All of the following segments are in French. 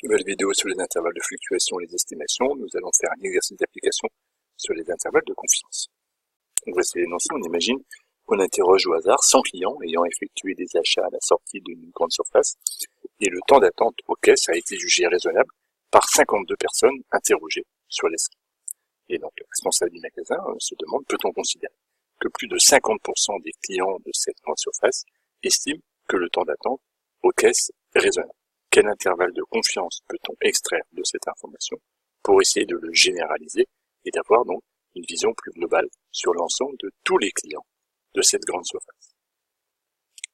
Nouvelle vidéo sur les intervalles de fluctuation et les estimations. Nous allons faire un exercice d'application sur les intervalles de confiance. On va essayer d'énoncer, on imagine qu'on interroge au hasard 100 clients ayant effectué des achats à la sortie d'une grande surface et le temps d'attente aux caisses a été jugé raisonnable par 52 personnes interrogées sur les 100. Et donc le responsable du magasin se demande, peut-on considérer que plus de 50% des clients de cette grande surface estiment que le temps d'attente aux caisses est raisonnable? Quel intervalle de confiance peut-on extraire de cette information pour essayer de le généraliser et d'avoir donc une vision plus globale sur l'ensemble de tous les clients de cette grande surface?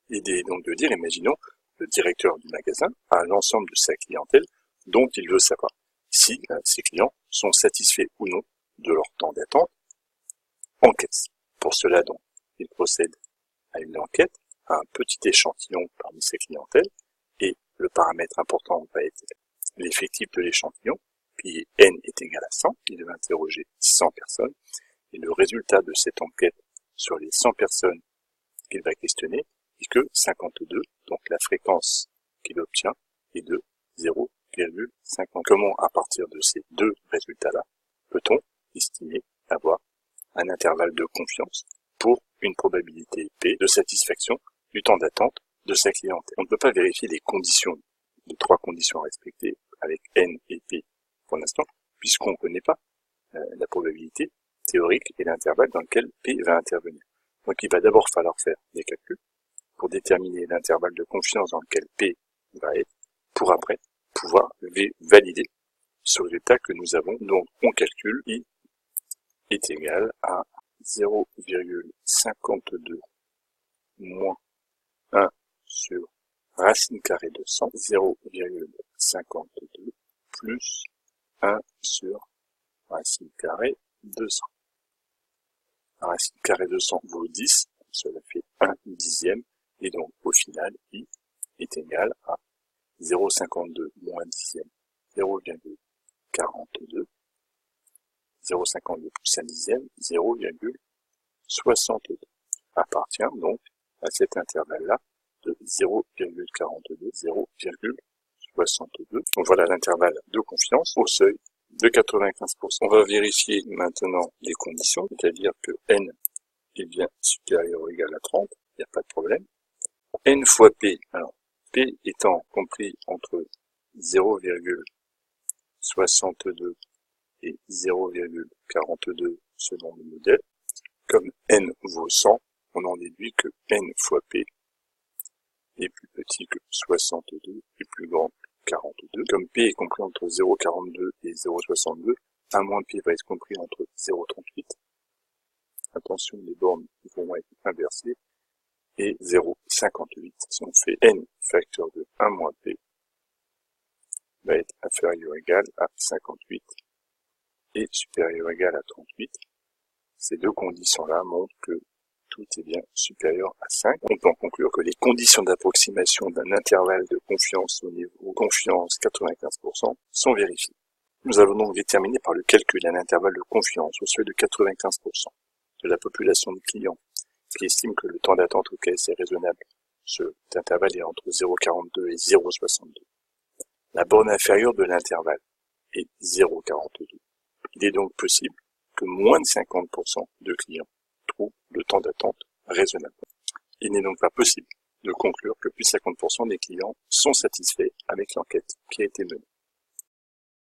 L'idée est donc de dire, imaginons, le directeur du magasin a l'ensemble de sa clientèle dont il veut savoir si ses clients sont satisfaits ou non de leur temps d'attente en caisse. Pour cela, donc, il procède à une enquête, à un petit échantillon parmi ses clientèles, et le paramètre important va être l'effectif de l'échantillon, puis n est égal à 100, il va interroger 100 personnes, et le résultat de cette enquête sur les 100 personnes qu'il va questionner est que 52, donc la fréquence qu'il obtient est de 0,50. Comment, à partir de ces deux résultats-là, peut-on estimer avoir un intervalle de confiance pour une probabilité P de satisfaction du temps d'attente de sa clientèle? On ne peut pas vérifier les conditions, les trois conditions à respecter avec N et P pour l'instant, puisqu'on ne connaît pas la probabilité théorique et l'intervalle dans lequel P va intervenir. Donc il va d'abord falloir faire des calculs pour déterminer l'intervalle de confiance dans lequel P va être, pour après pouvoir valider ce résultat que nous avons. Donc on calcule I est égal à 0,52 moins 1 sur racine carrée de 100, 0,52 plus 1 sur racine carrée de 100. Racine carrée de 100 vaut 10, cela fait 1 dixième, et donc au final, I est égal à 0,52 moins 1 dixième, 0,42, 0,52 plus 1 dixième, 0,62, appartient donc à cet intervalle-là de 0,42, 0,62. Donc voilà l'intervalle de confiance au seuil de 95%. On va vérifier maintenant les conditions, c'est-à-dire que n est bien supérieur ou égal à 30, il n'y a pas de problème. N fois P, alors P étant compris entre 0,62 et 0,42 selon le modèle, comme n vaut 100, on en déduit que n fois P est plus petit que 62 et plus grand que 42. Comme P est compris entre 0,42 et 0,62, 1 moins P va être compris entre 0,38. Attention, les bornes vont être inversées. Et 0,58. Si on fait n facteur de 1 moins P, va être inférieur ou égal à 58 et supérieur ou égal à 38. Ces deux conditions-là montrent que tout est bien supérieur à 5. On peut en conclure que les conditions d'approximation d'un intervalle de confiance au niveau confiance 95% sont vérifiées. Nous allons donc déterminer par le calcul un intervalle de confiance au seuil de 95% de la population de clients qui estime que le temps d'attente aux caisses est raisonnable. Cet intervalle est entre 0,42 et 0,62. La borne inférieure de l'intervalle est 0,42. Il est donc possible que moins de 50% de clients trouvent le temps d'attente raisonnable. Il n'est donc pas possible de conclure que plus de 50% des clients sont satisfaits avec l'enquête qui a été menée.